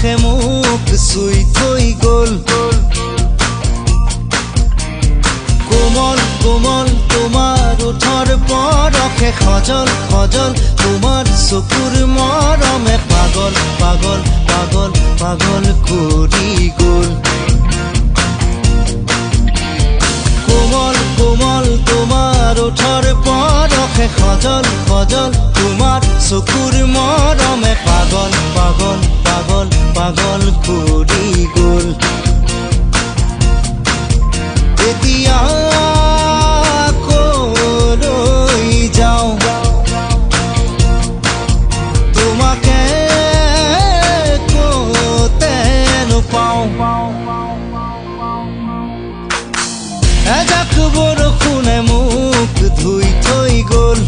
বৰষে মোক চুই থৈ গ'ল। কোমল কোমল তোমাৰ ওঠৰ বৰষে সজল সজল তোমাৰ চকুৰ মৰমে পাগল পাগল পাগল পাগল কৰি গ'ল। কোমল কোমল তোমাৰ ওঠৰ বৰষে সজল সজল তোমাৰ চকুৰ মৰমে পাগল পাগল পাগল পাগল কৰি গ'ল। এতিয়া কলৈ যাওঁ তোমাকে কতে নোপাওঁ। এজাক বৰষুণে মোক ধুই থৈ গ'ল।